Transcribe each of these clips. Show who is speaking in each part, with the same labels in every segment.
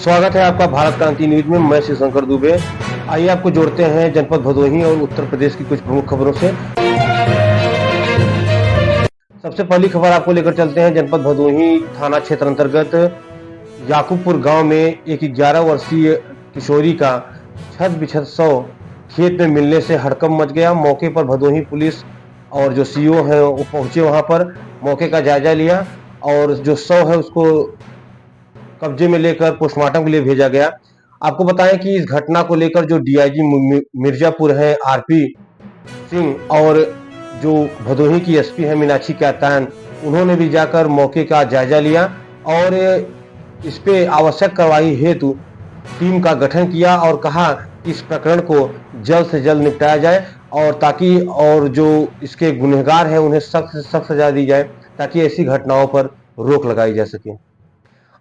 Speaker 1: स्वागत है आपका भारत क्रांति न्यूज में। मैं शिवशंकर दुबे। आइए आपको जोड़ते हैं जनपद भदोही और उत्तर प्रदेश की कुछ प्रमुख खबरों से। सबसे पहली खबर आपको लेकर चलते हैं जनपद भदोही थाना क्षेत्र अंतर्गत याकूबपुर गांव में एक 11 वर्षीय किशोरी का छत बिछत शव खेत में मिलने से हड़कंप मच गया। मौके पर भदोही पुलिस और जो सीओ है वो पहुंचे, वहां पर मौके का जायजा लिया और जो शव है उसको कब्जे में लेकर पोस्टमार्टम के लिए भेजा गया। आपको बताएं कि इस घटना को लेकर जो डीआईजी मिर्जापुर है आरपी सिंह और जो भदोही की एसपी है मीनाक्षी कैतान, उन्होंने भी जाकर मौके का जायजा लिया और इस पे आवश्यक कार्रवाई हेतु टीम का गठन किया और कहा कि इस प्रकरण को जल्द से जल्द निपटाया जाए और ताकि और जो इसके गुनहगार हैं उन्हें सख्त से सख्त सजा दी जाए ताकि ऐसी घटनाओं पर रोक लगाई जा सके।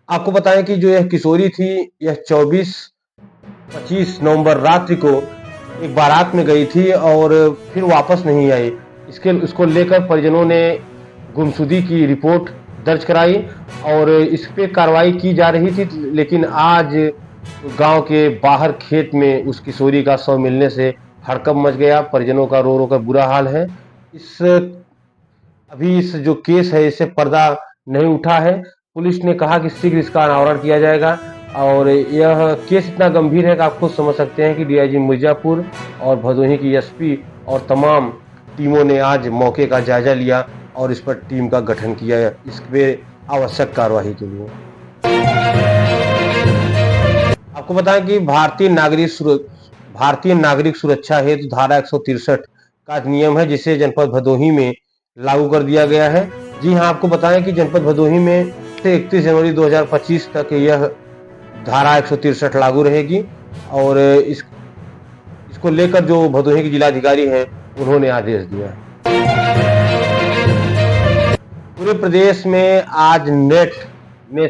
Speaker 1: आपको बताएं कि जो यह किशोरी थी, यह 24-25 नवंबर रात्रि को एक बारात में गई थी और फिर वापस नहीं आई। इसको लेकर परिजनों ने गुमशुदगी की रिपोर्ट दर्ज कराई और इस पे कार्रवाई की जा रही थी, लेकिन आज गांव के बाहर खेत में उस किशोरी का शव मिलने से हड़कंप मच गया। परिजनों का रो रो कर बुरा हाल है। अभी इस जो केस है इससे पर्दा नहीं उठा है। पुलिस ने कहा कि शीघ्र इसका अनावरण किया जाएगा और यह केस इतना गंभीर है कि आप खुद समझ सकते हैं कि डीआईजी मिर्जापुर और भदोही की एसपी और तमाम टीमों ने आज मौके का जायजा लिया और इस पर टीम का गठन किया है इस पे आवश्यक कार्यवाही के लिए। आपको बताएं कि भारतीय नागरिक सुरक्षा हेतु धारा 163 का नियम है जिसे जनपद भदोही में लागू कर दिया गया है। जी हां, आपको बताएं कि जनपद भदोही में से 31 जनवरी 2025 तक यह धारा 163 लागू रहेगी और इसको लेकर जो भदोही के जिलाधिकारी हैं उन्होंने आदेश दिया है। पूरे प्रदेश में आज नेट में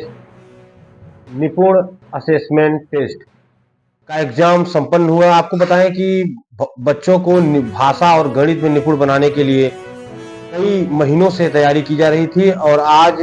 Speaker 1: निपुण असेसमेंट टेस्ट का एग्जाम संपन्न हुआ। आपको बताएं कि बच्चों को भाषा और गणित में निपुण बनाने के लिए कई महीनों से तैयारी की जा रही थी और आज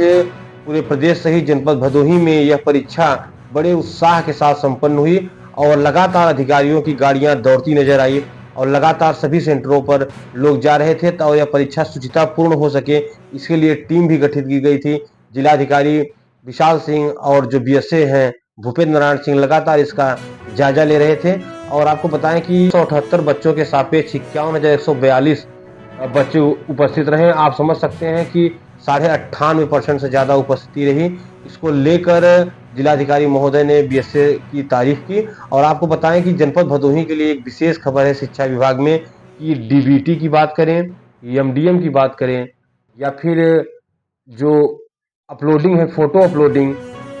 Speaker 1: पूरे प्रदेश सहित जनपद भदोही में यह परीक्षा बड़े उत्साह के साथ संपन्न हुई और लगातार अधिकारियों की गाड़ियां दौड़ती नजर आई और लगातार सभी सेंटरों पर लोग जा रहे थे और यह परीक्षा शुचितापूर्ण हो सके इसके लिए टीम भी गठित की गई थी। जिलाधिकारी विशाल सिंह और जो बीएसए हैं भूपेंद्र नारायण सिंह लगातार इसका जायजा ले रहे थे और आपको बताएं कि 178 बच्चों के सापेक्ष 51,142 बच्चे उपस्थित रहे। आप समझ सकते हैं कि 98.5% से ज्यादा उपस्थिति रही। इसको लेकर जिलाधिकारी महोदय ने बीएसए की तारीफ की और आपको बताएं कि जनपद भदोही के लिए एक विशेष खबर है शिक्षा विभाग में कि डीबीटी की बात करें, एमडीएम की बात करें या फिर जो अपलोडिंग है, फोटो अपलोडिंग,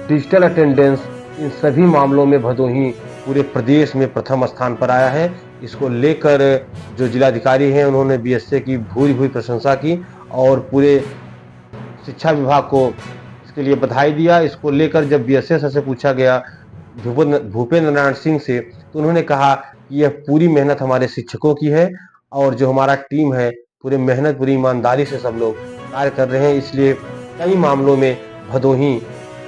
Speaker 1: डिजिटल अटेंडेंस, इन सभी मामलों में भदोही पूरे प्रदेश में प्रथम स्थान पर आया है। इसको लेकर जो जिलाधिकारी हैं उन्होंने बीएसए की भूरी प्रशंसा की और पूरे शिक्षा विभाग को इसके लिए बधाई दिया। इसको लेकर जब बीएसए से पूछा गया भूपेंद्र नारायण सिंह से तो उन्होंने कहा कि यह पूरी मेहनत हमारे शिक्षकों की है और जो हमारा टीम है पूरी मेहनत पूरी ईमानदारी से सब लोग कार्य कर रहे हैं, इसलिए कई मामलों में भदोही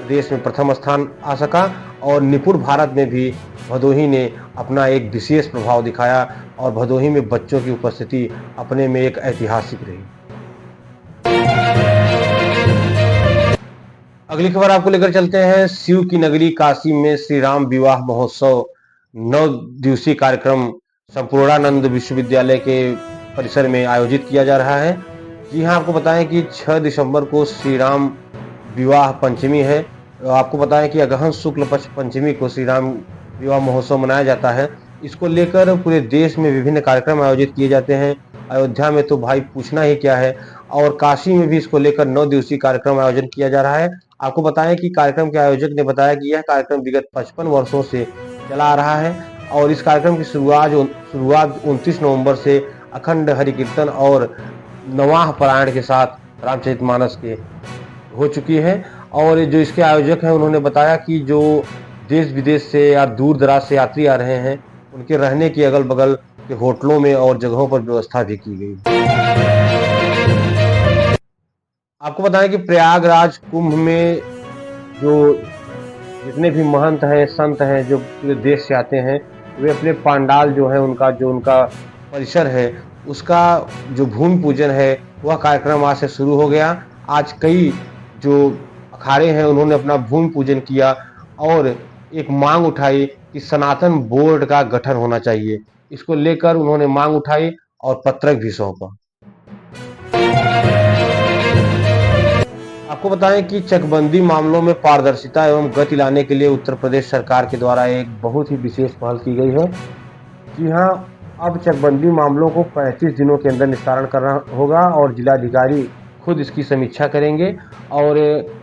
Speaker 1: देश में प्रथम स्थान आ सका और निपुण भारत में भी भदोही ने अपना एक विशेष प्रभाव दिखाया और भदोही में बच्चों की उपस्थिति अपने में एक ऐतिहासिक रही। अगली खबर आपको लेकर चलते हैं। शिव की नगरी काशी में श्री राम विवाह महोत्सव 9 दिवसीय कार्यक्रम संपूर्णानंद विश्वविद्यालय के परिसर में आयोजित किया जा रहा है। जी हां, आपको बताएं कि 6 दिसंबर को श्री राम विवाह पंचमी है। आपको बताएं कि अगहन शुक्ल पक्ष पंचमी को श्री राम विवाह महोत्सव मनाया जाता है। इसको लेकर पूरे देश में विभिन्न कार्यक्रम आयोजित किए जाते हैं। अयोध्या में तो भाई पूछना ही क्या है और काशी में भी इसको लेकर 9 दिवसीय कार्यक्रम आयोजन किया जा रहा है। आपको बताएं कि कार्यक्रम के आयोजक ने बताया कि यह कार्यक्रम विगत 55 वर्षों से चला आ रहा है और इस कार्यक्रम की शुरुआत 29 नवंबर से अखंड हरि कीर्तन और नवाह पारायण के साथ रामचरितमानस के हो चुकी है और जो इसके आयोजक हैं उन्होंने बताया कि जो देश विदेश से या दूर दराज से यात्री आ रहे हैं उनके रहने की अगल बगल के होटलों में और जगहों पर व्यवस्था भी की गई। आपको बताएं कि प्रयागराज कुंभ में जो जितने भी महंत हैं, संत हैं जो पूरे देश से आते हैं, वे अपने पंडाल जो है उनका परिसर है, उसका जो भूमि पूजन है वह कार्यक्रम आज से शुरू हो गया। आज कई जो अखाड़े हैं उन्होंने अपना भूमि पूजन किया और एक मांग उठाई कि सनातन बोर्ड का गठन होना चाहिए। इसको लेकर उन्होंने मांग उठाई और पत्रक भी सौंपा। आपको बताएं कि चकबंदी मामलों में पारदर्शिता एवं गति लाने के लिए उत्तर प्रदेश सरकार के द्वारा एक बहुत ही विशेष पहल की गई है। जी हाँ, अब चकबंदी मामलों को 35 दिनों के अंदर निस्तारण करना होगा और जिलाधिकारी खुद इसकी समीक्षा करेंगे और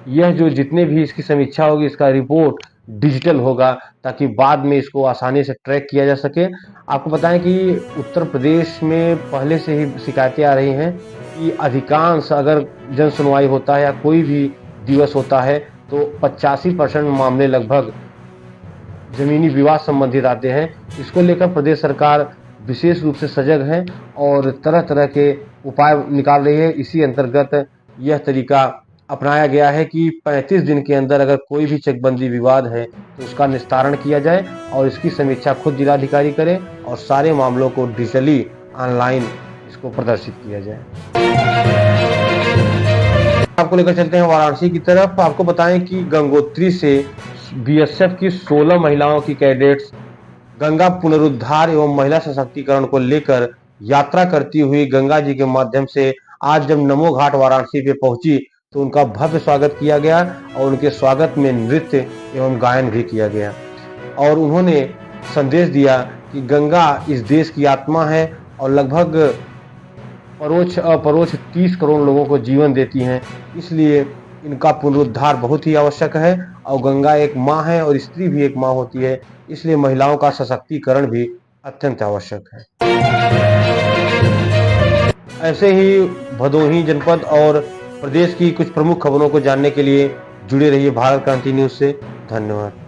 Speaker 1: यह जो जितने भी इसकी समीक्षा होगी इसका रिपोर्ट डिजिटल होगा ताकि बाद में इसको आसानी से ट्रैक किया जा सके। आपको बताएं कि उत्तर प्रदेश में पहले से ही शिकायतें आ रही हैं कि अधिकांश अगर जन सुनवाई होता है या कोई भी दिवस होता है तो 85% मामले लगभग जमीनी विवाद संबंधित आते हैं। इसको लेकर प्रदेश सरकार विशेष रूप से सजग है और तरह तरह के उपाय निकाल रही है। इसी अंतर्गत यह तरीका अपनाया गया है कि 35 दिन के अंदर अगर कोई भी चकबंदी विवाद है तो उसका निस्तारण किया जाए और इसकी समीक्षा खुद जिलाधिकारी करे और सारे मामलों को डिजिटली ऑनलाइन इसको प्रदर्शित किया जाए। आपको लेकर चलते हैं वाराणसी की तरफ। आपको बताएं कि गंगोत्री से बीएसएफ की 16 महिलाओं की कैडेट्स गंगा पुनरुद्धार एवं महिला सशक्तिकरण को लेकर यात्रा करती हुई गंगा जी के माध्यम से आज जब नमो घाट वाराणसी पे पहुंची तो उनका भव्य स्वागत किया गया और उनके स्वागत में नृत्य एवं गायन भी किया गया और उन्होंने संदेश दिया कि गंगा इस देश की आत्मा है और लगभग परोक्ष अपरोक्ष 30 करोड़ लोगों को जीवन देती हैं, इसलिए इनका पुनरुद्धार बहुत ही आवश्यक है और गंगा एक माँ है और स्त्री भी एक माँ होती है, इसलिए महिलाओं का सशक्तिकरण भी अत्यंत आवश्यक है। ऐसे ही भदोही जनपद और प्रदेश की कुछ प्रमुख खबरों को जानने के लिए जुड़े रहिए भारत क्रांति न्यूज से। धन्यवाद।